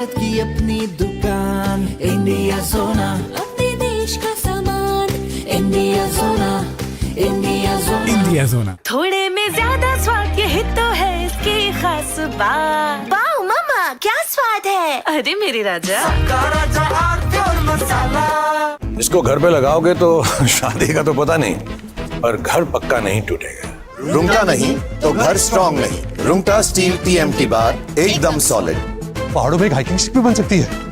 की अपनी दुकान इंडिया सोना, अपने देश का सामान इंडिया सोना, इंडिया सोना, इंडिया सोना। थोड़े में ज्यादा स्वाद, यही तो है इसकी खास बात। वाओ मामा, क्या स्वाद है। अरे मेरे राजा, इसको घर पे लगाओगे तो शादी का तो पता नहीं, पर घर पक्का नहीं टूटेगा। रुंगटा नहीं तो घर स्ट्रॉन्ग नहीं। रुंगटा स्टील TMT बार एकदम सॉलिड। पहाड़ों में एक हाइकिंग शिप भी बन सकती है।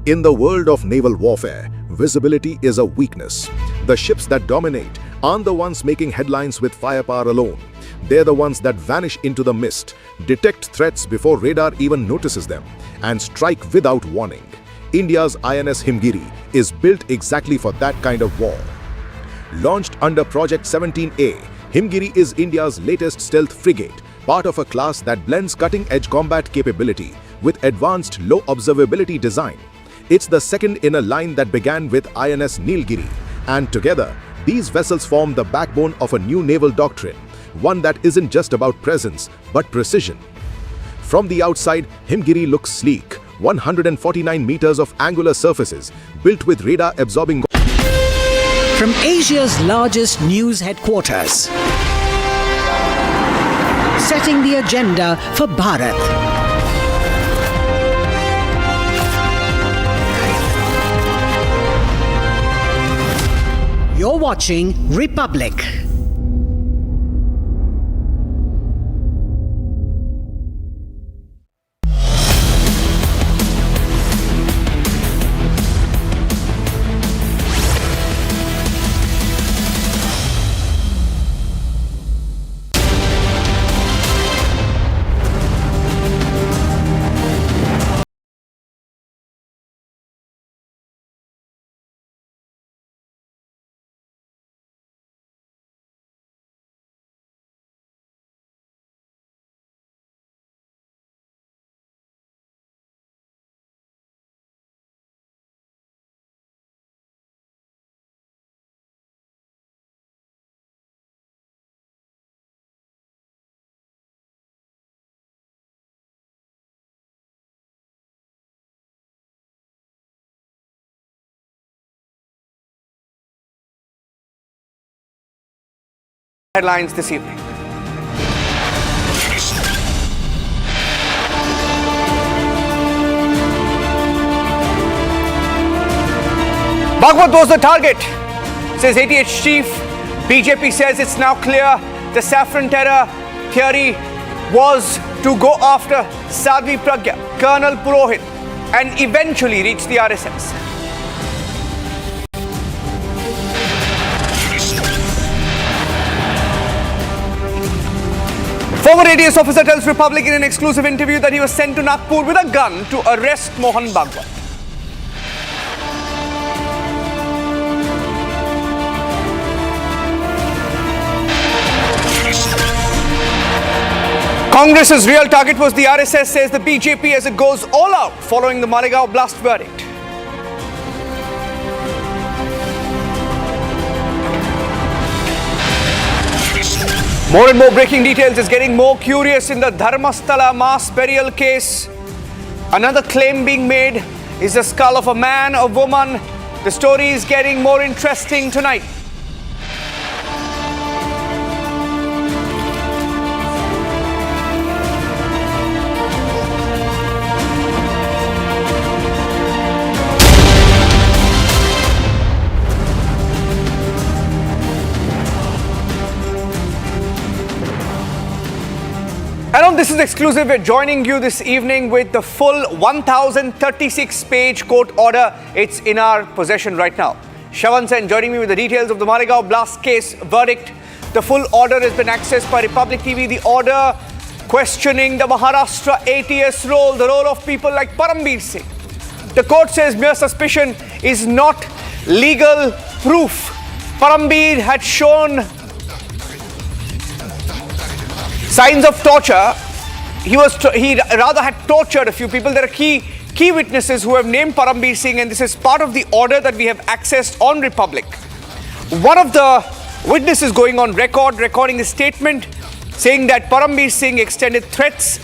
In the world of naval warfare, visibility is a weakness. The ships that dominate aren't the ones making headlines with firepower alone. They're the ones that vanish into the mist, detect threats before radar even notices them, and strike without warning. India's INS Himgiri is built exactly for that kind of war. Launched under Project 17A, Himgiri is India's latest stealth frigate, part of a class that blends cutting-edge combat capability with advanced low observability design. It's the second in a line that began with INS Nilgiri, and together, these vessels form the backbone of a new naval doctrine, one that isn't just about presence, but precision. From the outside, Himgiri looks sleek, 149 meters of angular surfaces, built with radar-absorbing. From Asia's largest news headquarters, setting the agenda for Bharat. You're watching Republic. Headlines this evening. Bhagwat was the target, says ATS chief. BJP says it's now clear the Saffron terror theory was to go after Sadhvi Pragya, Colonel Purohit, and eventually reach the RSS. Former ATS officer tells Republic in an exclusive interview that he was sent to Nagpur with a gun to arrest Mohan Bhagwat. Congress's real target was the RSS, says the BJP as it goes all out following the Malegaon blast verdict. More and more breaking details is getting more curious in the Dharmasthala mass burial case. Another claim being made is the skull of a man, a woman. The story is getting more interesting tonight. know this is exclusive. We're joining you this evening with the full 1036-page court order. It's in our possession right now. Shravan Sen joining me with the details of the Malegaon blast case verdict. The full order has been accessed by Republic TV. The order questioning the Maharashtra ATS role, the role of people like Parambir Singh. The court says mere suspicion is not legal proof. Parambir had shown signs of torture. He rather had tortured a few people. There are key witnesses who have named Parambir Singh, and this is part of the order that we have accessed on Republic. One of the witnesses going on record, recording a statement saying that Parambir Singh extended threats,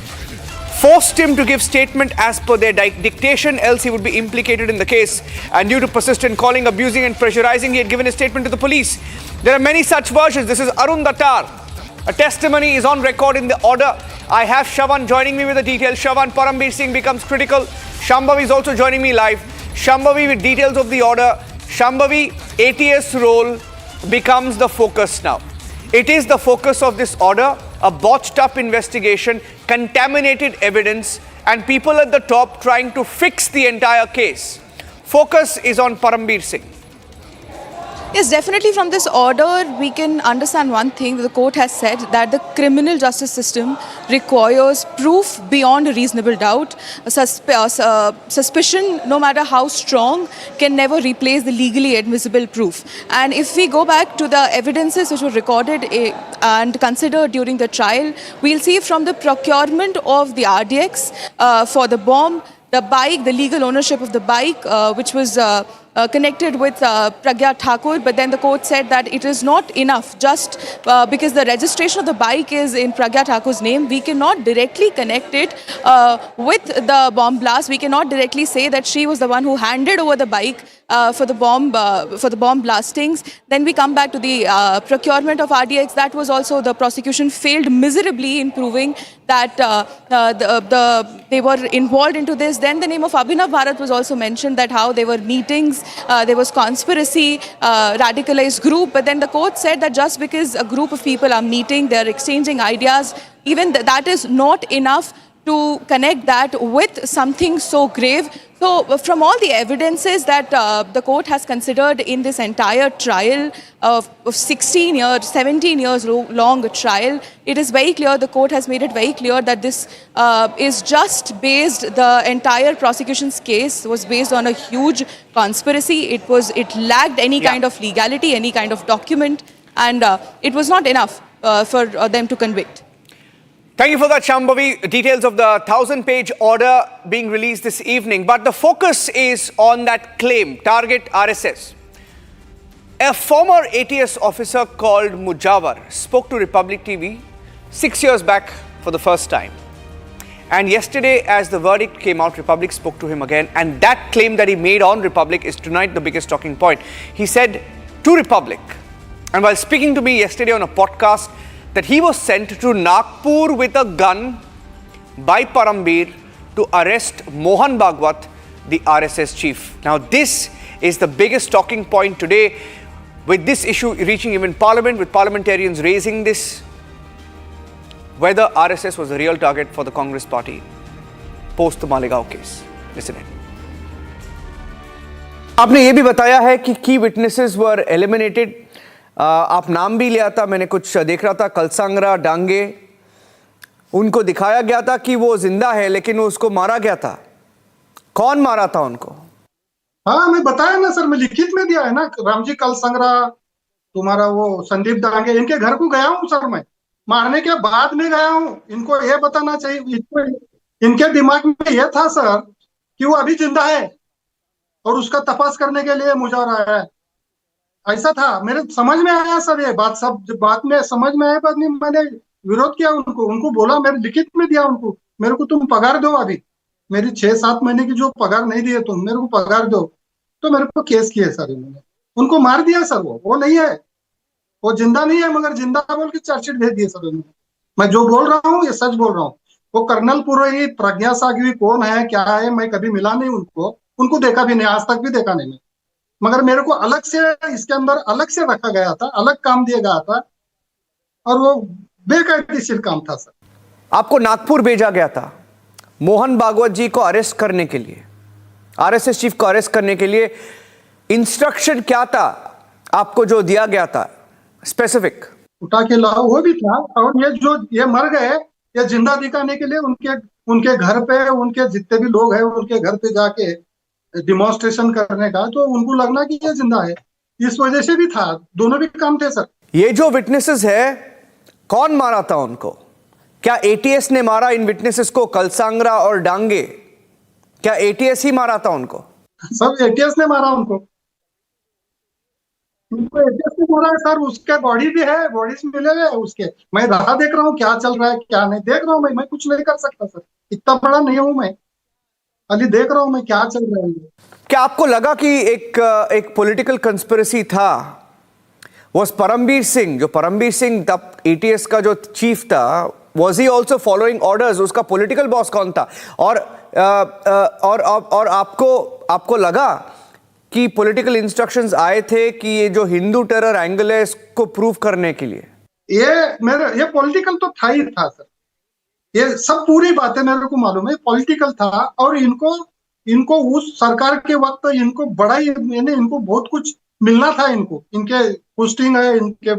forced him to give statement as per their dictation, else he would be implicated in the case. And due to persistent calling, abusing and pressurizing, he had given a statement to the police. There are many such versions. This is Arun Datar. A testimony is on record in the order. I have Shravan joining me with the details. Shravan, Parambir Singh becomes critical. Shambhavi is also joining me live. Shambhavi with details of the order. Shambhavi, ATS role becomes the focus now. It is the focus of this order, a botched up investigation, contaminated evidence, and people at the top trying to fix the entire case. Focus is on Parambir Singh. Yes, definitely from this order, we can understand one thing. The court has said that the criminal justice system requires proof beyond a reasonable doubt. Suspicion, no matter how strong, can never replace the legally admissible proof. And if we go back to the evidences which were recorded and considered during the trial, we'll see from the procurement of the RDX for the bomb, the bike, the legal ownership of the bike, which was connected with Pragya Thakur, but then the court said that it is not enough just because the registration of the bike is in Pragya Thakur's name. We cannot directly connect it with the bomb blast. We cannot directly say that she was the one who handed over the bike for the bomb blastings. Then we come back to the procurement of RDX. That was also, the prosecution failed miserably in proving that they were involved into this. Then the name of Abhinav Bharat was also mentioned, that how there were meetings, there was conspiracy, radicalized group. But then the court said that just because a group of people are meeting, they are exchanging ideas, even that is not enough to connect that with something so grave. So from all the evidences that the court has considered in this entire trial of 16 years, 17 years long trial, it is very clear, the court has made it very clear that this is just based, the entire prosecution's case was based on a huge conspiracy. It lacked any kind of legality, any kind of document, and it was not enough for them to convict. Thank you for that, Shambhavi. Details of the 1000-page order being released this evening. But the focus is on that claim, target RSS. A former ATS officer called Mujawar spoke to Republic TV 6 years back for the first time. And yesterday, as the verdict came out, Republic spoke to him again. And that claim that he made on Republic is tonight the biggest talking point. He said to Republic, and while speaking to me yesterday on a podcast, that he was sent to Nagpur with a gun by Parambir to arrest Mohan Bhagwat, the RSS chief. Now, this is the biggest talking point today, with this issue reaching even Parliament, with parliamentarians raising this, whether RSS was a real target for the Congress party post the Malegaon case. Listen in. आपने ये भी बताया है कि key witnesses were eliminated. आप नाम भी लिया था, मैंने कुछ देख रहा था, कलसांगरा, डांगे, उनको दिखाया गया था कि वो जिंदा है, लेकिन उसको मारा गया था. कौन मारा था उनको? हाँ, मैं बताया ना सर, मैं लिखित में दिया है ना, रामजी कलसांगरा, तुम्हारा वो संदीप डांगे, इनके घर को गया हूँ सर, मैं मारने के बाद में गया हूँ. इनको ये बताना चाहिए, इनके दिमाग में ये था सर कि वो अभी जिंदा है और उसका तपास करने के लिए मुजाहरा है. ऐसा था, मेरे समझ में आया सर, ये बात सब बात में समझ में आया. बाद में मैंने विरोध किया उनको बोला, मैंने लिखित में दिया उनको, मेरे को तुम पगार दो, अभी मेरी 6-7 महीने की जो पगार नहीं दिए तुम, मेरे को पगार दो. तो मेरे को केस किए सर इन्होंने, उनको मार दिया सर. वो नहीं है, वो जिंदा नहीं है, मगर जिंदा बोल के चार्जशीट भेज दिए सर इन्होंने. मैं जो बोल रहा हूँ ये सच बोल रहा हूँ. वो कर्नल पुरोहित, प्रज्ञा सागवी कौन है क्या है, मैं कभी मिला नहीं उनको देखा भी नहीं, आज तक भी देखा नहीं. मगर मेरे को अलग से इसके अंदर अलग से रखा गया था, अलग काम दिया गया था, और वो बेकायदेशीर काम था सर. आपको नागपुर भेजा गया था मोहन भागवत जी को अरेस्ट करने के लिए, आरएसएस चीफ को अरेस्ट करने के लिए। इंस्ट्रक्शन क्या था आपको जो दिया गया था स्पेसिफिक? उठा के लाओ, वो भी था। और ये मर गए, ये जिंदा दिखाने के लिए उनके घर पे, उनके जितने भी लोग हैं उनके घर पे जाके डिमॉन्स्ट्रेशन करने का, तो उनको लगना कि ये जिंदा है, इस वजह से भी था। दोनों भी काम थे सर। ये जो विटनेसेस है, कौन मारा था उनको? क्या एटीएस ने मारा इन विटनेसेस को? कलसांगरा और डांगे, क्या एटीएस ही मारा था उनको? सब एटीएस ने मारा उनको एटीएस ने मारा है सर। उसके बॉडी भी है, बॉडीज मिले हुए उसके। मैं रहा देख रहा हूँ क्या चल रहा है क्या नहीं देख रहा हूँ। मैं कुछ नहीं कर सकता सर, इतना बड़ा नहीं हूं मैं, खाली देख रहा हूँ मैं क्या चल रहा है। क्या आपको लगा कि एक पॉलिटिकल कंस्पिरेसी था? वो परमबीर सिंह, जो परमबीर सिंह तब एटीएस का जो चीफ था, was he also following orders? उसका पॉलिटिकल बॉस कौन था? और आपको लगा कि पॉलिटिकल इंस्ट्रक्शंस आए थे कि ये जो हिंदू टेरर एंगल है इसको प्रूव करने के लिए? ये पॉलिटिकल तो था ही था सर। ये सब पूरी बातें मेरे को मालूम है, पॉलिटिकल था। और इनको उस सरकार के वक्त इनको बड़ा ही, इनको बहुत कुछ मिलना था। इनके पोस्टिंग है, इनके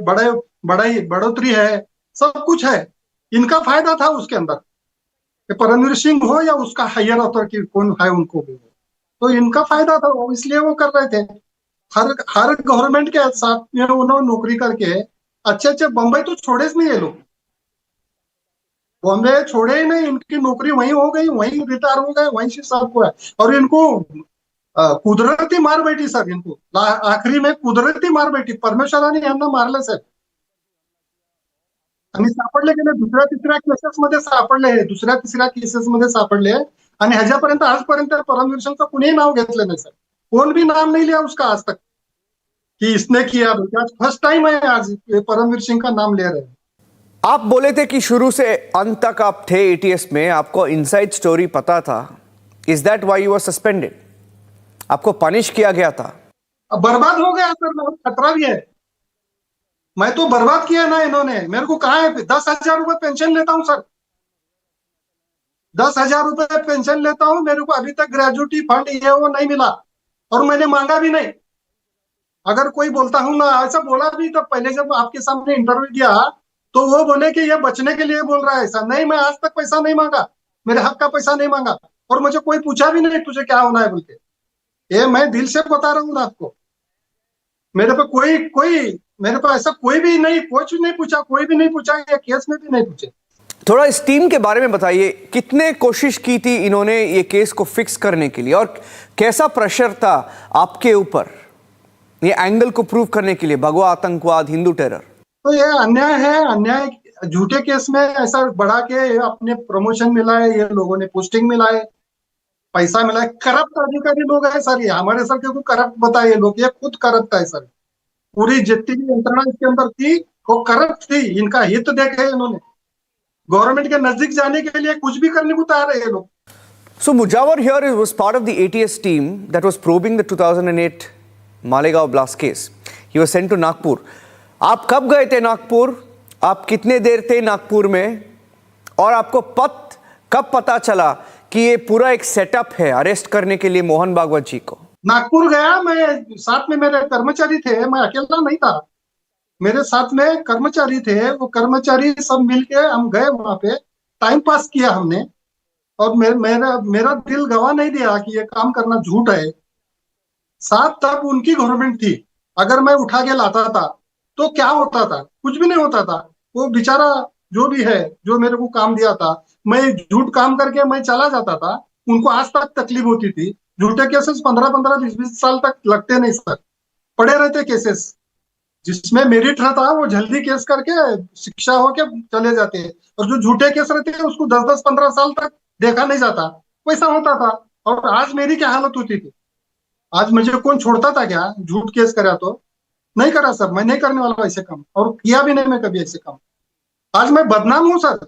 बढ़ोतरी है, सब कुछ है। इनका फायदा था उसके अंदर। परमवीर सिंह हो या उसका हायर अथॉरिटी कौन है, उनको भी तो इनका फायदा था, इसलिए वो कर रहे थे। हर गवर्नमेंट के साथ में उन्होंने नौकरी करके अच्छे बम्बई तो छोड़े नहीं ये लोग, बॉम्बे छोड़े ही नहीं। इनकी नौकरी वहीं हो गई, वहीं रिटायर हो गए, वहीं से सब हुआ। और इनको कुदरती मार बैठी सर। इनको आखिरी में कुदरती मार बैठी, परमेश्वराने यांना मारलं सर। आणि सापडले गेले दुसऱ्या तिसऱ्या केसेस मध्ये सापडले। आणि ह्याच्यापर्यंत आजपर्यंत परमवीर सिंहचं कुणीही नाव घेतलं नाही सर। कोण भी नाम नहीं लिया उसका आज तक कि इसने किया। फर्स्ट टाइम है आज परमवीर सिंह का नाम ले रहे हैं। आप बोले थे कि शुरू से अंत तक आप थे एटीएस में, आपको इनसाइड स्टोरी पता था। Is that why you were suspended? आपको पनिश किया गया था? बर्बाद हो गया सर, बहुत खतरा भी है। मैं तो बर्बाद किया ना इन्होंने। मेरे को कहा है 10,000 रुपए पेंशन लेता हूं सर, 10,000 रुपए पेंशन लेता हूं। मेरे को अभी तक ग्रेजुएटी फंड ये वो नहीं मिला, और मैंने मांगा भी नहीं। अगर कोई बोलता हूं ना, ऐसा बोला भी तब पहले जब आपके सामने इंटरव्यू दिया, तो वो बोले कि ये बचने के लिए बोल रहा है ऐसा। नहीं, मैं आज तक पैसा नहीं मांगा, मेरे हक का पैसा नहीं मांगा, और मुझे कोई पूछा भी नहीं तुझे क्या होना है बोल के। ये मैं दिल से बता रहा हूँ ना आपको। मेरे पे मेरे पे ऐसा कोई भी नहीं, कुछ नहीं पूछा, कोई भी नहीं पूछा, ये केस में भी नहीं पूछे। थोड़ा इस टीम के बारे में बताइए, कितने कोशिश की थी इन्होंने ये केस को फिक्स करने के लिए, और कैसा प्रेशर था आपके ऊपर ये एंगल को प्रूव करने के लिए? भगवा आतंकवाद, हिंदू टेरर, तो ये अन्याय है। अन्याय झूठे केस में ऐसा बढ़ा के अपने प्रमोशन मिला है, ये लोगों ने पोस्टिंग मिला है, पैसा मिला है। करप्ट अधिकारी लोग है सर, ये हमारे सर के को करप्ट बताए लोग, ये खुद करप्ट है सर। पूरी जितनी भी यंत्रणा इसके अंदर थी वो करप्ट थी। इनका हित देखे इन्होंने, गवर्नमेंट के नजदीक जाने के लिए कुछ भी करने को तैयार है ये लोग। So Mujawar here was part of the ATS team that was probing the 2008 Malegaon blast case. He was sent to Nagpur. आप कब गए थे नागपुर? आप कितने देर थे नागपुर में? और आपको कब पता चला कि ये पूरा एक सेटअप है अरेस्ट करने के लिए मोहन भागवत जी को? नागपुर गया मैं, साथ में मेरे कर्मचारी थे, मैं अकेला नहीं था, मेरे साथ में कर्मचारी थे। वो कर्मचारी सब मिलके हम गए वहां पे, टाइम पास किया हमने। और मेरा दिल गवाह नहीं दिया कि ये काम करना झूठ है। साथ तब उनकी गवर्नमेंट थी, अगर मैं उठा के लाता था तो क्या होता था? कुछ भी नहीं होता था। वो बेचारा जो भी है, जो मेरे को काम दिया था, मैं झूठ काम करके मैं चला जाता था। उनको आज तक तकलीफ होती थी। झूठे केसेस 15-15, 20-20 साल तक लगते नहीं सर, पड़े रहते केसेस। जिसमें मेरिट रहता है वो जल्दी केस करके शिक्षा होके चले जाते हैं, और जो झूठे केस रहते हैं उसको 10-10, 15 साल तक देखा नहीं जाता। वैसा होता था। और आज मेरी क्या हालत होती थी? आज मुझे कौन छोड़ता था क्या? झूठ केस करा तो नहीं करा सर, मैं नहीं करने वाला ऐसे काम, और किया भी नहीं मैं कभी ऐसे काम। आज मैं बदनाम हूं सर,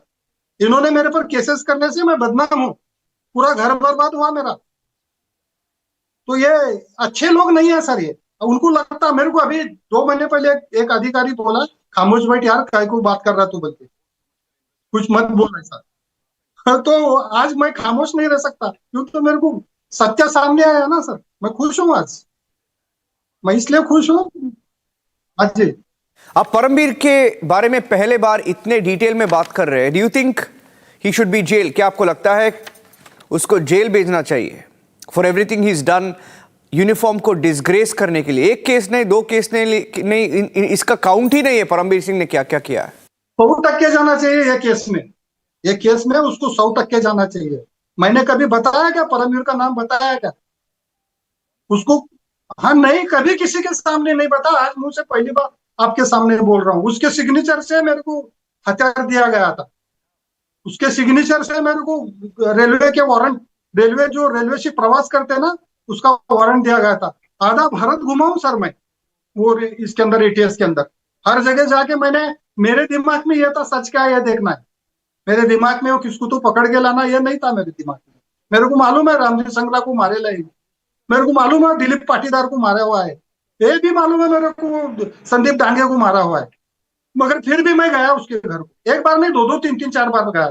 इन्होंने मेरे पर केसेस करने से मैं बदनाम हूं, पूरा घर बर्बाद हुआ मेरा। तो ये अच्छे लोग नहीं है सर। ये उनको लगता, मेरे को अभी 2 महीने पहले एक अधिकारी बोला, खामोश बैठ यार, काय को बात कर रहा तू बोलते, कुछ मत बोल ऐसा। तो आज मैं खामोश नहीं रह सकता, क्योंकि तो मेरे को सत्य सामने आया ना सर। मैं खुश हूँ आज, मैं इसलिए खुश हूँ। हाँ जी। आप परमबीर के बारे में पहले बार इतने डिटेल में बात कर रहे हैं। Do you think he should be jail? क्या आपको लगता है उसको जेल भेजना चाहिए for everything he is done? Uniform को डिसग्रेस करने के लिए एक केस नहीं, 2 केस नहीं, इसका काउंट ही नहीं है परमबीर सिंह ने क्या क्या किया है। 100% जाना चाहिए ये केस में, ये केस में उसको 100% जाना चाहिए। मैंने कभी बताया क्या, परमवीर का नाम बताया क्या उसको? हाँ नहीं, कभी किसी के सामने नहीं बताया, आज मुझसे पहली बार आपके सामने बोल रहा हूँ। उसके सिग्नेचर से मेरे को हथियार दिया गया था, उसके सिग्नेचर से मेरे को रेलवे के वारंट, रेलवे जो रेलवे से प्रवास करते ना, उसका वारंट दिया गया था। आधा भारत घुमाऊं सर मैं, वो इसके अंदर ATS के अंदर हर जगह जाके मैंने, मेरे दिमाग में ये था सच क्या है ये देखना है। मेरे दिमाग में वो किसको तो पकड़ के लाना ये नहीं था मेरे दिमाग में। मेरे को मालूम है रामजी संगला को मारे लाएगी, मेरे को मालूम है दिलीप पाटीदार को मारा हुआ है, ये भी मालूम है मेरे को संदीप डांगे को मारा हुआ है। मगर फिर भी मैं गया उसके घर को, एक बार नहीं 2-2, 3-3, 4 बार गया।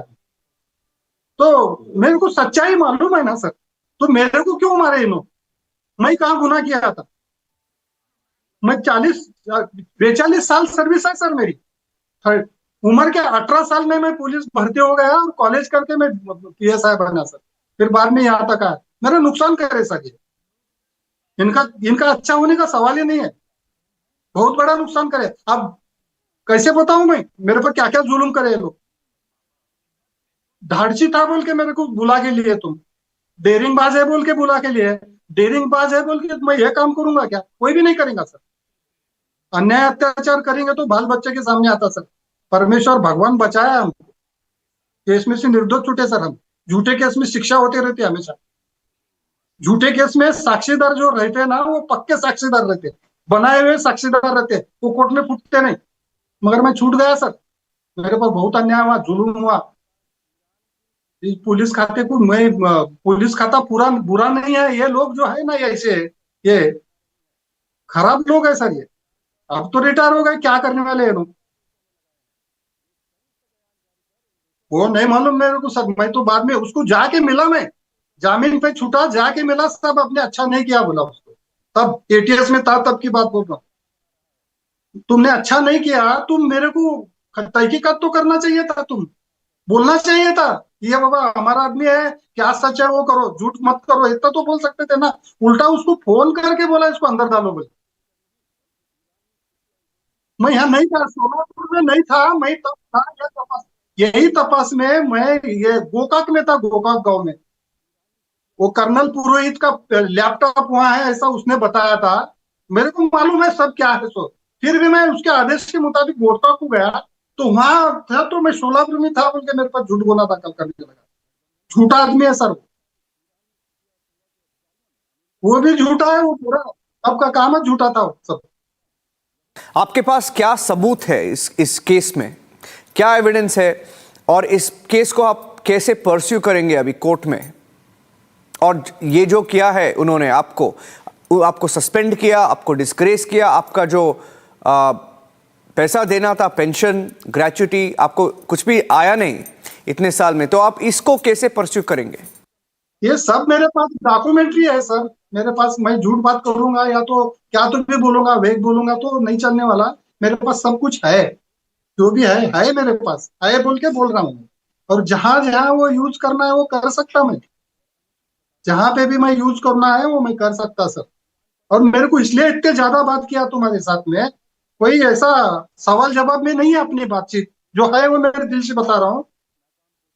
तो मेरे को सच्चाई मालूम है ना सर, तो मेरे को क्यों मारे इन्होंने? मैं कहाँ गुनाह किया था? मैं 42 साल सर्विस है सर मेरी। उम्र के 18 साल में मैं पुलिस भर्ती हो गया और कॉलेज करके मैं PSI बना सर। फिर बाद में यहाँ तक आया। मेरा नुकसान करे सर ये, इनका अच्छा होने का सवाल ही नहीं है, बहुत बड़ा नुकसान करे। अब कैसे बताऊं मैं, मेरे पर क्या क्या जुल्म करे लोग। धाड़सी था बोल के मेरे को बुला के लिए, तुम डेयरिंग बाज है बोल के बुला के लिए, डेयरिंग बाज है बोल के मैं ये काम करूंगा क्या? कोई भी नहीं करेगा सर। अन्याय अत्याचार करेंगे तो बाल बच्चे के सामने आता सर। परमेश्वर भगवान बचाया हमको, केस में से निर्दोष छूटे सर हम। झूठे केस में शिक्षा होती रहती है हमेशा। झूठे केस में साक्षीदार जो रहते हैं ना, वो पक्के साक्षीदार रहते हैं, बनाए हुए साक्षीदार रहते हैं, वो कोर्ट में फूटते नहीं। मगर मैं छूट गया सर, मेरे पर बहुत अन्याय हुआ, जुल्म हुआ। इस पुलिस खाते को मैं, पुलिस खाता पूरा बुरा नहीं है, ये लोग जो है ना ऐसे, ये खराब लोग है सर ये। अब तो रिटायर हो गए, क्या करने वाले हैं लोग वो नहीं मालूम मेरे को सर। मैं तो बाद में उसको जाके मिला, मैं जामीन पे छूटा, जाके मिला, सब अपने अच्छा नहीं किया बोला उसको। तब ATS में था, तब की बात बोल रहा हूँ। तुमने अच्छा नहीं किया, तुम मेरे को तहकीकात तो करना चाहिए था, तुम बोलना चाहिए था ये बाबा हमारा आदमी है, क्या सच है वो करो, झूठ मत करो, इतना तो बोल सकते थे ना। उल्टा उसको फोन करके बोला इसको अंदर डालो बोले। मैं यहाँ नहीं था, सोलापुर में नहीं था, मैं तब था ये तपास, यही तपास में मैं ये गोकाक में था, गोकाक गांव में। वो कर्नल पुरोहित का लैपटॉप वहां है ऐसा उसने बताया था, मेरे को मालूम है सब क्या है सो। फिर भी मैं उसके आदेश के मुताबिक गोरखा को गया, तो वहां था तो मैं सोलापुर में था बोल के मेरे पास झूठ बोला था, कल करने लगा। झूठा आदमी है सर वो भी झूठा है, वो पूरा आपका काम है झूठा था सब। आपके पास क्या सबूत है इस केस में, क्या एविडेंस है, और इस केस को आप कैसे परस्यू करेंगे अभी कोर्ट में? और ये जो किया है उन्होंने, आपको सस्पेंड किया, आपको डिस्ग्रेस किया, आपका जो पैसा देना था, पेंशन, ग्रेच्युटी, आपको कुछ भी आया नहीं इतने साल में, तो आप इसको कैसे परस्यू करेंगे? ये सब मेरे पास डॉक्यूमेंट्री है सर मेरे पास। मैं झूठ बात करूंगा या तो क्या तो भी बोलूंगा, वेग बोलूंगा तो नहीं चलने वाला। मेरे पास सब कुछ है, जो भी है मेरे पास, है बोल के बोल रहा हूँ। और जहां जहां वो यूज करना है वो कर सकता, मैं जहां पे भी मैं यूज करना है वो मैं कर सकता सर। और मेरे को इसलिए इतने ज्यादा बात किया तुम्हारे साथ में, कोई ऐसा सवाल जवाब में नहीं है, अपनी बातचीत जो है वो मेरे दिल से बता रहा हूँ।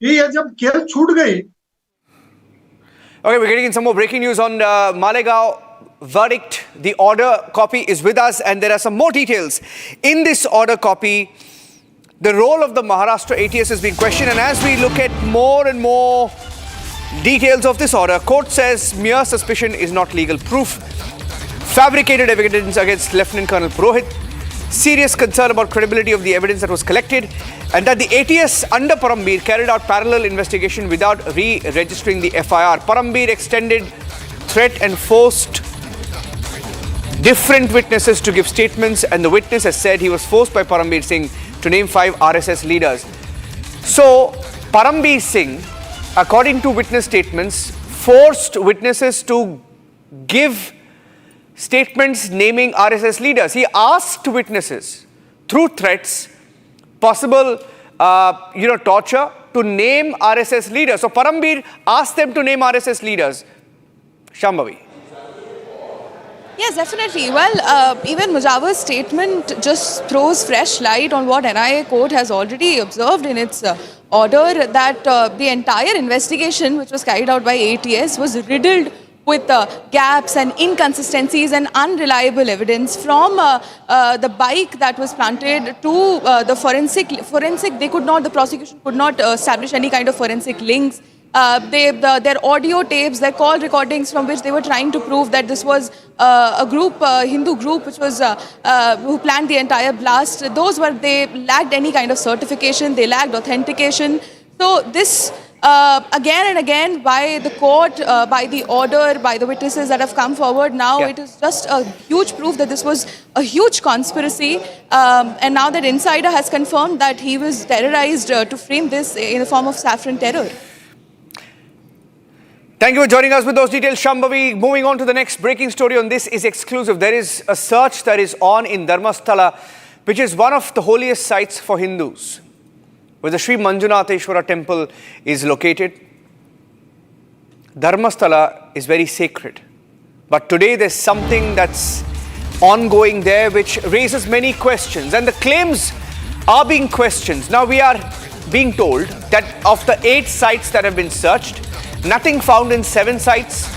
ये जब केस छूट गई। Okay, we're getting in some more breaking news on Malegaon verdict. The order copy is with us, and there are some more details. In this order copy, the role of the Maharashtra ATS is being questioned, and as we look at more and more details of this order, court says mere suspicion is not legal proof. Fabricated evidence against Lieutenant Colonel Purohit. Serious concern about credibility of the evidence that was collected, and that the ATS under Parambir carried out parallel investigation without re-registering the FIR. Parambir extended threat and forced different witnesses to give statements, and the witness has said he was forced by Parambir Singh to name 5 RSS leaders. So Parambir Singh according to witness statements, forced witnesses to give statements naming RSS leaders. He asked witnesses through threats, possible torture, to name RSS leaders. So Parambir asked them to name RSS leaders. Shambhavi. Yes, definitely. Well, even Mujawar's statement just throws fresh light on what NIA court has already observed in its order, that the entire investigation which was carried out by ATS was riddled with gaps and inconsistencies and unreliable evidence, from the bike that was planted to the forensic. The prosecution could not establish any kind of forensic links. Their audio tapes, their call recordings from which they were trying to prove that this was a group, Hindu group, which was who planned the entire blast. They lacked any kind of certification, they lacked authentication. So this, again and again, by the court, by the order, by the witnesses that have come forward, now it is just a huge proof that this was a huge conspiracy. And now that Insider has confirmed that he was terrorized to frame this in the form of Saffron terror. Thank you for joining us with those details, Shambhavi. Moving on to the next breaking story on This Is Exclusive. There is a search that is on in Dharmasthala, which is one of the holiest sites for Hindus, where the Sri Manjunatheshwara temple is located. Dharmasthala is very sacred. But today there's something that's ongoing there which raises many questions, and the claims are being questioned. Now we are being told that of the 8 sites that have been searched, nothing found in 7 sites.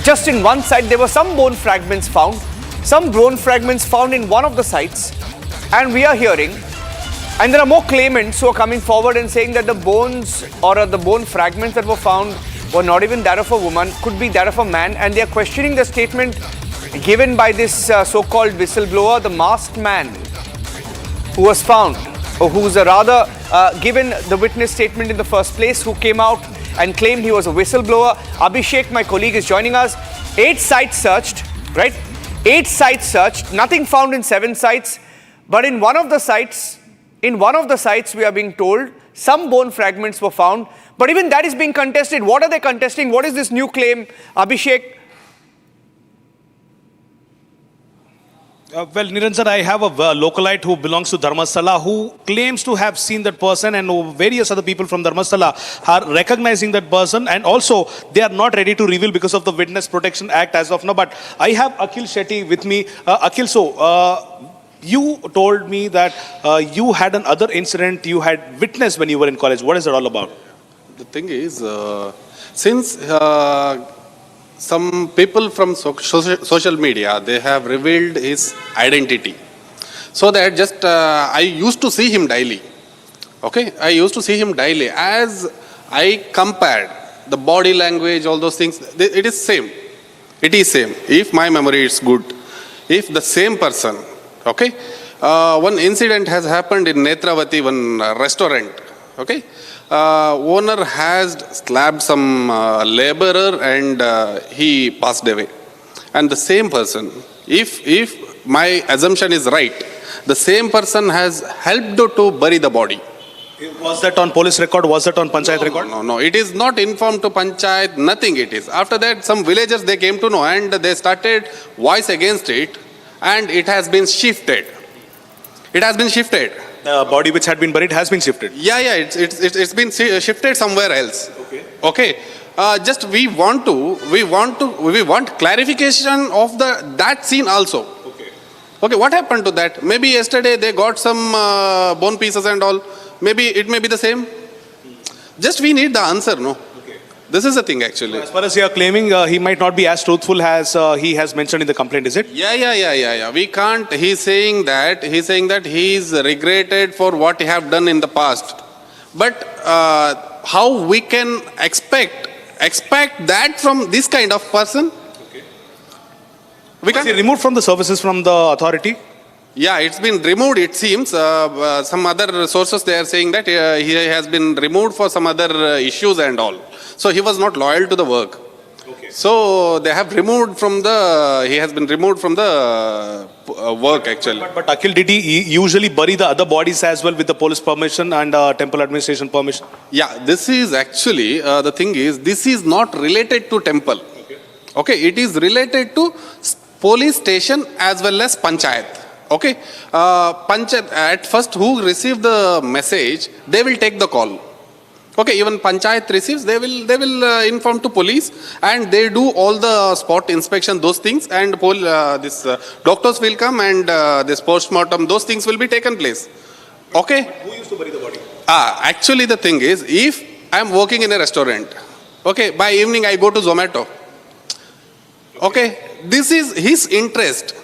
Just in one site, there were some bone fragments found. Some bone fragments found in one of the sites. And we are hearing, and there are more claimants who are coming forward and saying that the bones or the bone fragments that were found were not even that of a woman, could be that of a man. And they are questioning the statement given by this so-called whistleblower, the masked man who was found, or who's rather given the witness statement in the first place, who came out and claimed he was a whistleblower. Abhishek, my colleague, is joining us. 8 sites searched, right? 8 sites searched, nothing found in 7 sites. But in one of the sites, we are being told some bone fragments were found. But even that is being contested. What are they contesting? What is this new claim? Abhishek? Well, Niranjan, I have a localite who belongs to Dharmasthala who claims to have seen that person, and various other people from Dharmasthala are recognizing that person, and also they are not ready to reveal because of the Witness Protection Act as of now. But I have Akhil Shetty with me. Akhil, so you told me that you had another incident you had witnessed when you were in college. What is it all about? The thing is, since some people from social media, they have revealed his identity. So that just, I used to see him daily. Okay, I used to see him daily. As I compared the body language, all those things, it is same. It is same. If my memory is good, if the same person, okay. One incident has happened in Netravati, one restaurant, okay. Owner has slapped some laborer and he passed away. And the same person, if my assumption is right, the same person has helped to bury the body. Was that on police record? Was that on panchayat record? No. It is not informed to panchayat, nothing it is. After that, some villagers, they came to know and they started voice against it, and it has been shifted. It has been shifted. The body which had been buried has been shifted. Yeah, it's been shifted somewhere else. Okay. Just we want clarification of that scene also. Okay. What happened to that? Maybe yesterday they got some bone pieces and all. Maybe it may be the same. Just we need the answer, no? This is the thing actually. As far as you are claiming, he might not be as truthful as he has mentioned in the complaint, is it? Yeah. We can't. He's saying that he's regretted for what he have done in the past. But how we can expect that from this kind of person? Was he removed from the services from the authority? Yeah, it's been removed, it seems. Some other sources, they are saying that he has been removed for some other issues and all. So he was not loyal to the work. So they have removed from the, he has been removed from the work actually. But Akhil, did he usually bury the other bodies as well with the police permission and temple administration permission? Yeah, this is actually, the thing is, this is not related to temple. Okay, it is related to police station as well as panchayat. Okay, panchayat, at first who received the message, they will take the call. Okay, even panchayat receives, they will inform to police, and they do all the spot inspection, those things, and doctors will come, and this post-mortem, those things will be taken place. Okay. Who used to bury the body? Actually the thing is, if I am working in a restaurant, okay, by evening I go to Zomato. Okay, this is his interest.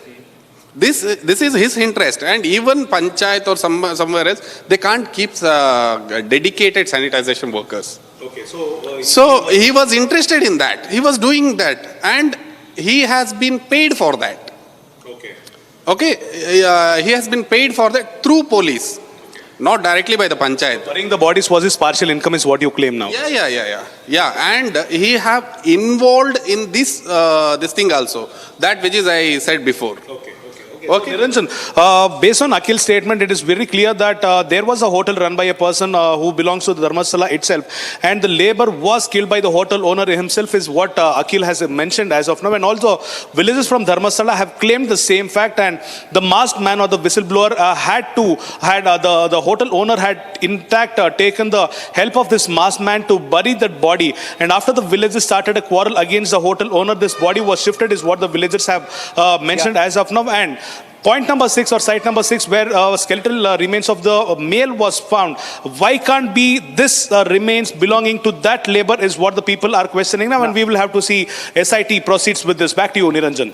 This is his interest, and even panchayat or somewhere else, they can't keep dedicated sanitization workers. Okay, so he was interested in that. He was doing that, and he has been paid for that. Okay. Okay, he has been paid for that through police, not directly by the panchayat. Burying the bodies was his partial income, is what you claim now. Yeah, and he have involved in this this thing also, that which is I said before. Okay. Niranjan, based on Akhil's statement, it is very clear that there was a hotel run by a person who belongs to the Dharmasthala itself, and the labor was killed by the hotel owner himself, is what Akhil has mentioned as of now. And also, villagers from Dharmasthala have claimed the same fact, and the masked man or the whistleblower the hotel owner had in fact taken the help of this masked man to bury that body. And after the villagers started a quarrel against the hotel owner, this body was shifted, is what the villagers have mentioned as of now. And point number 6 or site number 6, where skeletal remains of the male was found. Why can't be this remains belonging to that labor, is what the people are questioning now, and we will have to see SIT proceeds with this. Back to you, Niranjan.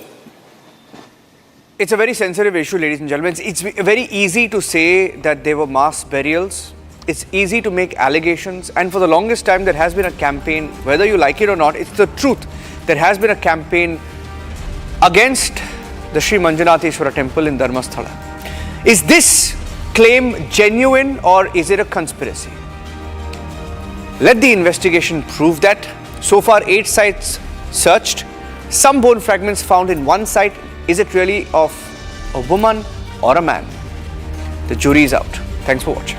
It's a very sensitive issue, ladies and gentlemen. It's very easy to say that there were mass burials. It's easy to make allegations, and for the longest time there has been a campaign, whether you like it or not, it's the truth. There has been a campaign against the Sri Manjunatheshwara temple in Dharmasthala. Is this claim genuine, or is it a conspiracy? Let the investigation prove that. So far, 8 sites searched, some bone fragments found in one site. Is it really of a woman or a man? The jury is out. Thanks for watching.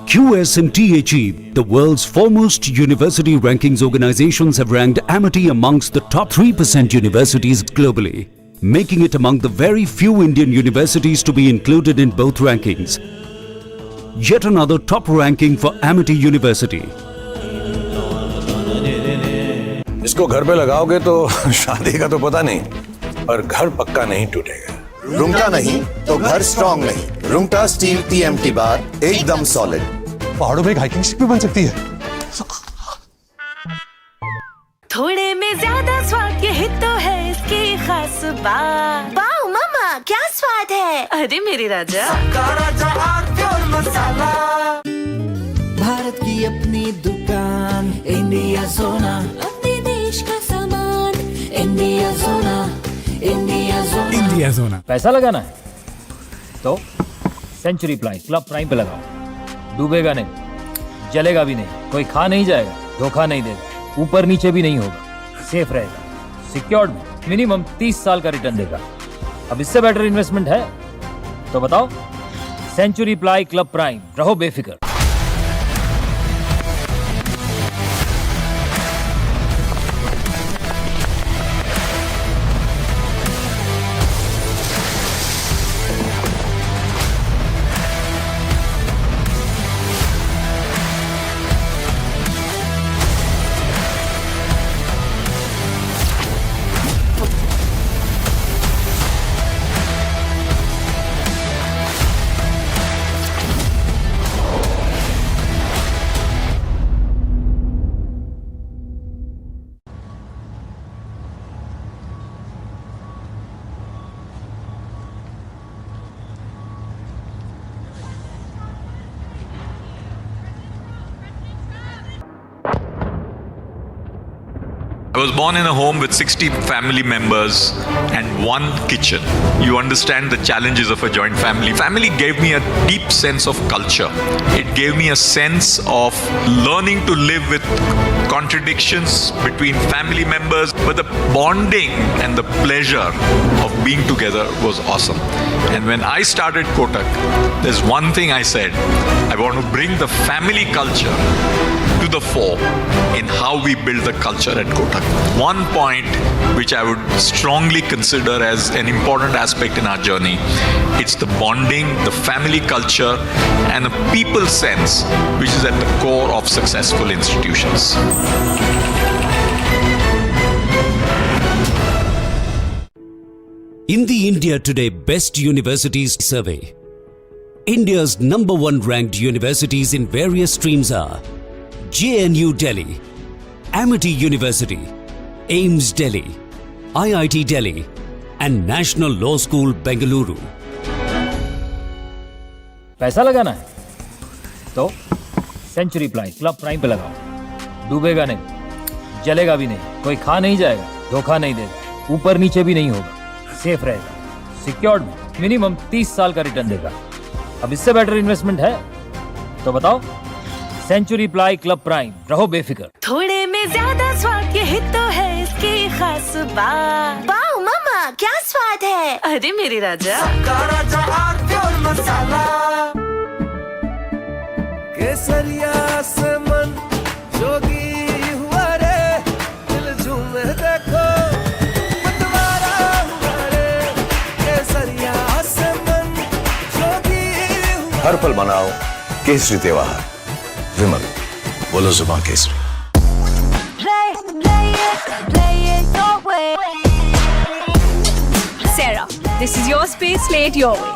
QSMTHE, the world's foremost university rankings organizations, have ranked Amity amongst the top 3% universities globally, making it among the very few Indian universities to be included in both rankings. Yet another top ranking for Amity University. इसको घर पे लगाओगे तो शादी का तो पता नहीं, पर घर पक्का नहीं टूटेगा। रुंगटा नहीं तो घर स्ट्रॉन्ग नहीं। रुंगटा स्टील TMT बार एकदम सॉलिड। पहाड़ों में हाइकिंग शिप भी बन सकती है। थोड़े में ज्यादा स्वाद, यही तो है इसकी खास बात। वाओ मामा, क्या स्वाद है। अरे मेरी राजा, भारत की अपनी दुकान, इंडिया सोना, अपने देश का सामान, इंडिया सोना, इंडिया सोना, इंडिया सोना। पैसा लगाना है तो सेंचुरी क्लब प्राइम पे लगाओ। डूबेगा नहीं, जलेगा भी नहीं, कोई खा नहीं जाएगा, धोखा नहीं देगा, ऊपर नीचे भी नहीं होगा, सेफ रहेगा, सिक्योर्ड में मिनिमम 30 साल का रिटर्न देगा। अब इससे बेटर इन्वेस्टमेंट है तो बताओ। सेंचुरी क्लब प्राइम, रहो बेफिक्र। was born in a home with 60 family members and one kitchen. You understand the challenges of a joint family. Family gave me a deep sense of culture. It gave me a sense of learning to live with contradictions between family members, but the bonding and the pleasure of being together was awesome. And when I started Kotak, there's one thing I said: I want to bring the family culture to the fore in how we build the culture at Kotak. One point which I would strongly consider as an important aspect in our journey, it's the bonding, the family culture, and a people sense which is at the core of successful institutions. In the India Today Best Universities Survey, India's #1 ranked universities in various streams are JNU Delhi, Amity University, AIMS Delhi, IIT Delhi, and National Law School Bengaluru. पैसा लगाना है तो century ply club prime पे लगाओ, डूबेगा नहीं, जलेगा भी नहीं, कोई खा नहीं जाएगा, धोखा नहीं देगा, ऊपर नीचे भी नहीं होगा, सेफ रहेगा, सिक्योर्ड में मिनिमम 30 साल का रिटर्न देगा। अब इससे बेटर इन्वेस्टमेंट है तो बताओ। सेंचुरी प्लाई क्लब प्राइम, रहो बेफिक्र। थोड़े में ज्यादा स्वाद, यही तो है इसकी खास बात। वाओ मामा, क्या स्वाद है। अरे मेरे राजा, केसरिया से मन जोगी हुआ रे, दिल झूमे देखो मतवारा हुआ रे, केसरिया से मन जोगी हुआ। हर पल मनाओ केसरी त्योहार। विमल, बोलो जुबान Kesari. Sarah, this is your space, play it your way.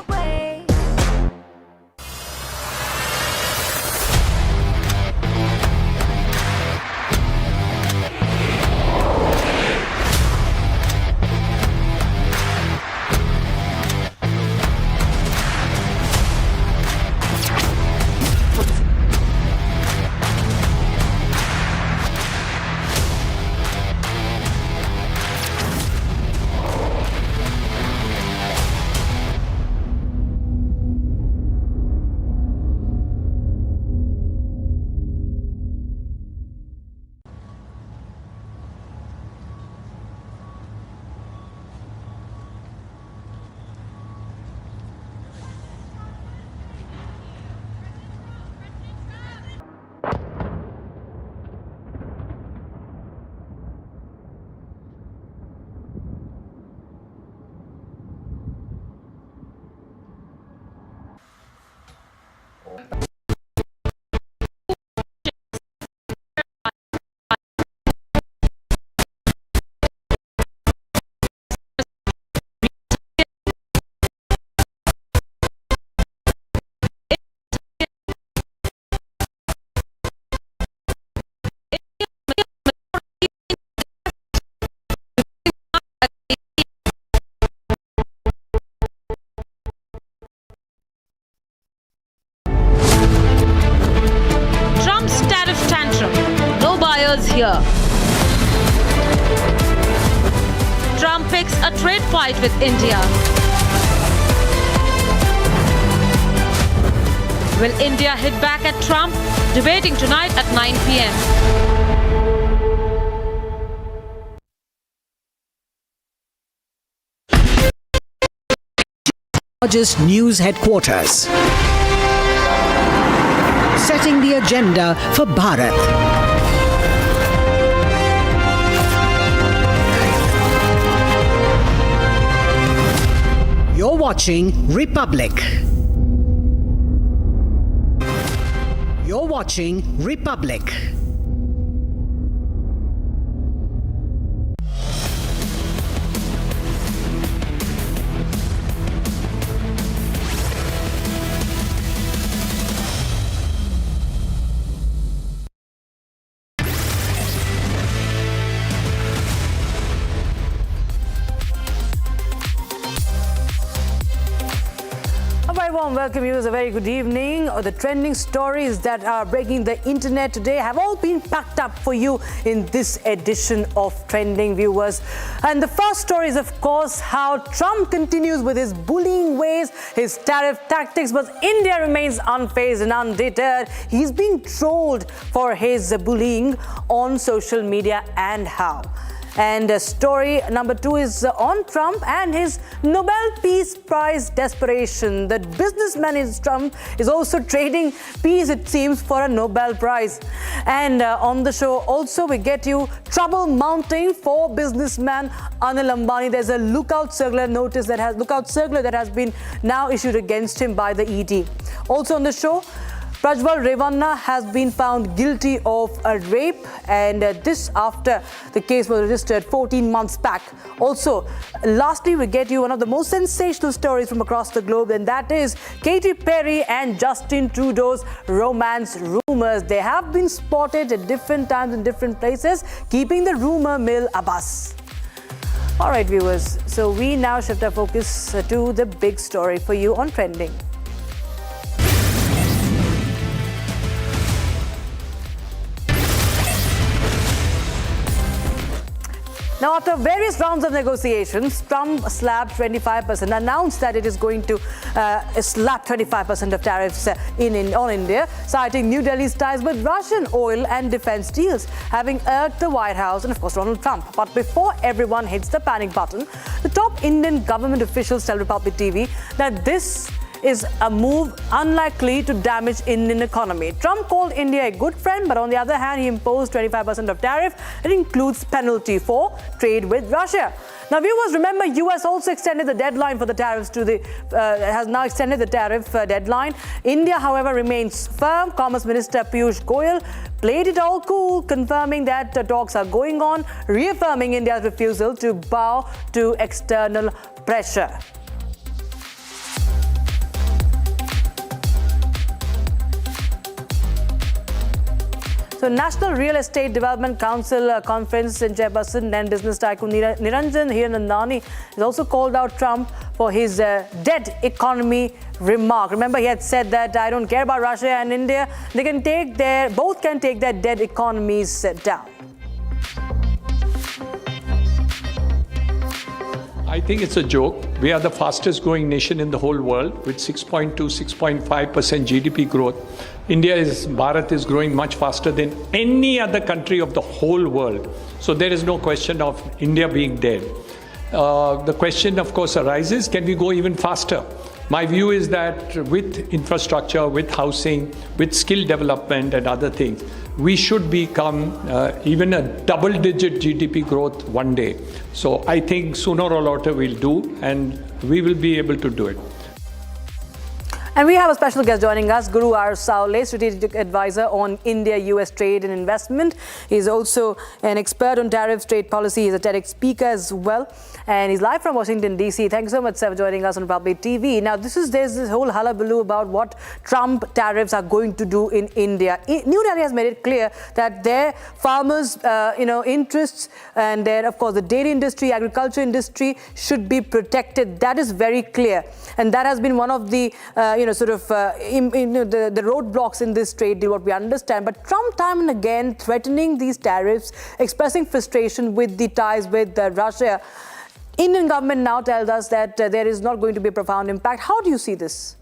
Here. Trump picks a trade fight with India. Will India hit back at Trump? Debating tonight at 9 p.m. Largest news headquarters. Setting the agenda for Bharat. You're watching Republic. You're watching Republic. welcome you. A very good evening. The trending stories that are breaking the internet today have all been packed up for you in this edition of Trending, viewers. And the first story is, of course, how Trump continues with his bullying ways, his tariff tactics, but India remains unfazed and undeterred. He's being trolled for his bullying on social media, and how. And story number 2 is on Trump and his Nobel Peace Prize desperation. The businessman Trump is also trading peace, it seems, for a Nobel Prize. And on the show also we get you trouble mounting for businessman Anil Ambani. There's a lookout circular that has been now issued against him by the ED. Also on the show, Prajwal Revanna has been found guilty of a rape, and this after the case was registered 14 months back. Also, lastly, we get you one of the most sensational stories from across the globe, and that is Katy Perry and Justin Trudeau's romance rumors. They have been spotted at different times in different places, keeping the rumor mill abuzz. All right, viewers, so we now shift our focus to the big story for you on Trending. Now, after various rounds of negotiations, Trump slapped 25%, announced that it is going to slap 25% of tariffs on India, citing New Delhi's ties with Russian oil and defense deals, having irked the White House and, of course, Donald Trump. But before everyone hits the panic button, the top Indian government officials tell Republic TV that this is a move unlikely to damage Indian economy. Trump called India a good friend, but on the other hand, he imposed 25% of tariff. It includes penalty for trade with Russia. Now, viewers, remember, US also extended the deadline for the tariffs to has now extended the tariff deadline. India, however, remains firm. Commerce Minister Piyush Goyal played it all cool, confirming that talks are going on, reaffirming India's refusal to bow to external pressure. So, National Real Estate Development Council conference in Chairperson and business tycoon Niranjan Hiranandani has also called out Trump for his dead economy remark. Remember, he had said that I don't care about Russia and India. Both can take their dead economies down. I think it's a joke. We are the fastest growing nation in the whole world with 6.2, 6.5% GDP growth. Bharat is growing much faster than any other country of the whole world. So there is no question of India being dead. The question, of course, arises, can we go even faster? My view is that with infrastructure, with housing, with skill development and other things, we should become even a double-digit GDP growth one day. So I think sooner or later we'll do, and we will be able to do it. And we have a special guest joining us, Guru R. Saule, strategic advisor on India-US trade and investment. He's also an expert on tariffs, trade policy. He's a TEDx speaker as well. And he's live from Washington, D.C. Thank you so much, sir, for joining us on Republic TV. Now, there's this whole hullabaloo about what Trump tariffs are going to do in India. New Delhi has made it clear that their farmers' interests and their, of course, the dairy industry, agriculture industry should be protected. That is very clear. And that has been one of the, the roadblocks in this trade deal, what we understand. But Trump, time and again, threatening these tariffs, expressing frustration with the ties with Russia. Indian government now tells us that there is not going to be a profound impact. How do you see this?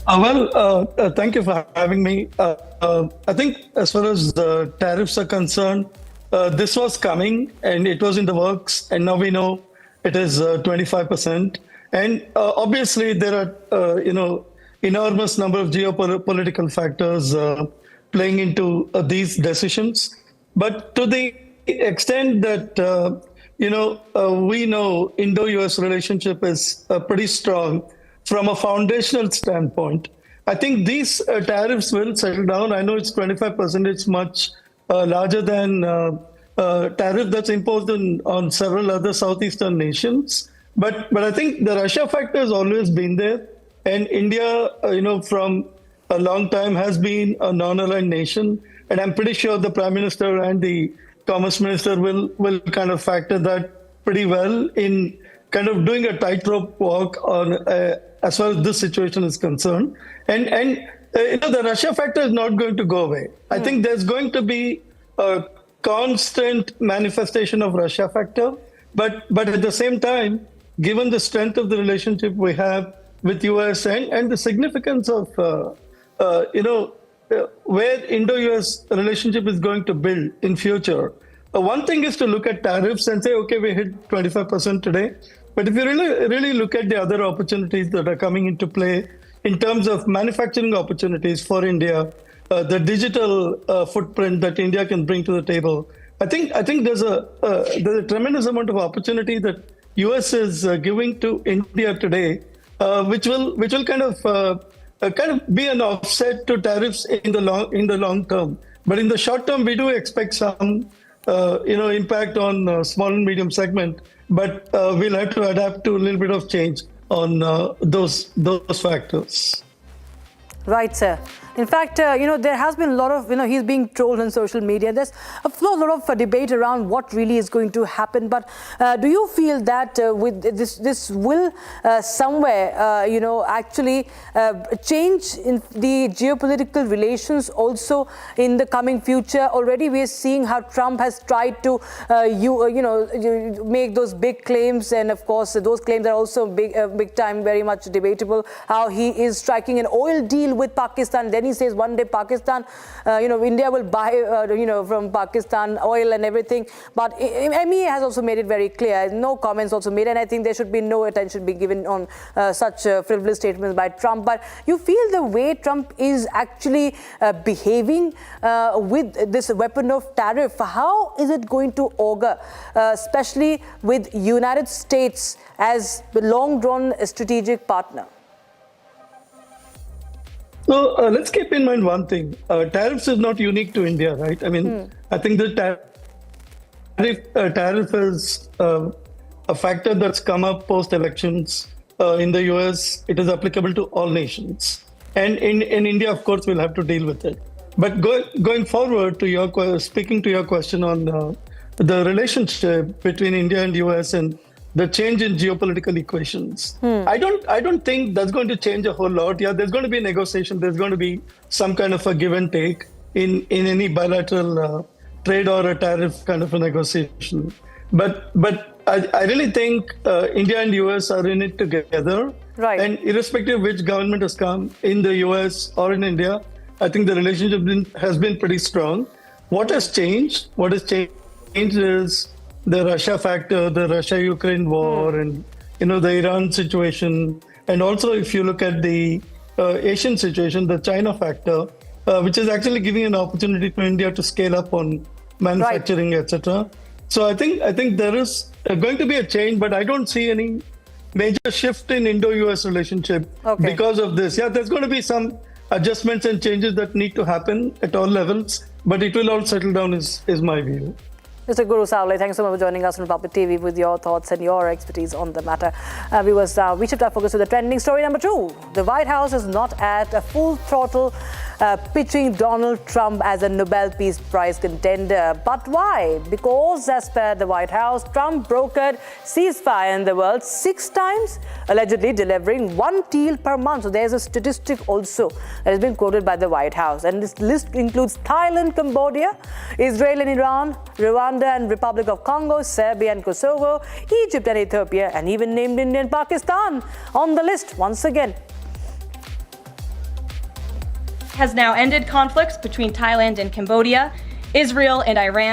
Thank you for having me. I think as far as the tariffs are concerned, this was coming and it was in the works, and now we know it is 25%. And obviously there are, enormous number of geopolitical factors playing into these decisions. But to the extent that, we know Indo-US relationship is pretty strong from a foundational standpoint. I think these tariffs will settle down. I know it's 25%. It's much larger than tariff that's imposed on several other southeastern nations. But I think the Russia factor has always been there. And India, from a long time has been a non-aligned nation. And I'm pretty sure the Prime Minister and the Commerce Minister will kind of factor that pretty well in kind of doing a tightrope walk on as far as this situation is concerned. And the Russia factor is not going to go away. I think there's going to be a constant manifestation of Russia factor, but at the same time, given the strength of the relationship we have with US and the significance of where Indo-US relationship is going to build in future. One thing is to look at tariffs and say, okay, we hit 25% today. But if you really look at the other opportunities that are coming into play in terms of manufacturing opportunities for India, the digital footprint that India can bring to the table, I think there's a tremendous amount of opportunity that US is giving to India today, which will kind of be an offset to tariffs in the long term. But in the short term, we do expect some impact on small and medium segment. But we'll have to adapt to a little bit of change on those factors. Right, sir. In fact, there has been a lot of, he's being trolled on social media. There's a lot of debate around what really is going to happen. But do you feel that with this will somewhere, actually change in the geopolitical relations also in the coming future? Already we are seeing how Trump has tried to, make those big claims. And of course, those claims are also big time, very much debatable. How he is striking an oil deal with Pakistan. Then he says one day Pakistan, India will buy, from Pakistan oil and everything. But MEA has also made it very clear. No comments also made, and I think there should be no attention be given on such frivolous statements by Trump. But you feel the way Trump is actually behaving with this weapon of tariff, how is it going to augur, especially with United States as the long-drawn strategic partner? So let's keep in mind one thing. Tariffs is not unique to India, right? I mean, I think the tariff is a factor that's come up post-elections in the US. It is applicable to all nations. And in India, of course, we'll have to deal with it. But going forward, speaking to your question on the relationship between India and US and the change in geopolitical equations. I don't think that's going to change a whole lot. Yeah, there's going to be negotiation. There's going to be some kind of a give and take in any bilateral trade or a tariff kind of a negotiation. But I really think India and US are in it together. Right. And irrespective of which government has come in the US or in India, I think the relationship has been pretty strong. What has changed? What has changed is the Russia factor, the Russia-Ukraine war, and the Iran situation, and also if you look at the Asian situation, the China factor, which is actually giving an opportunity to India to scale up on manufacturing, etc. So I think there is going to be a change, but I don't see any major shift in Indo-US relationship because of this. Yeah, there's going to be some adjustments and changes that need to happen at all levels, but it will all settle down is my view. Mr. Guru Savle, thanks so much for joining us on Republic TV with your thoughts and your expertise on the matter. Viewers, we shift our focus to the trending story number 2. The White House is not at a full throttle pitching Donald Trump as a Nobel Peace Prize contender. But why? Because as per the White House, Trump brokered ceasefire in the world 6 times, allegedly delivering 1 deal per month. So there's a statistic also that has been quoted by the White House. And this list includes Thailand, Cambodia, Israel and Iran, Rwanda and Republic of Congo, Serbia and Kosovo, Egypt and Ethiopia, and even named India and Pakistan on the list once again. Has now ended conflicts between Thailand and Cambodia, Israel and Iran.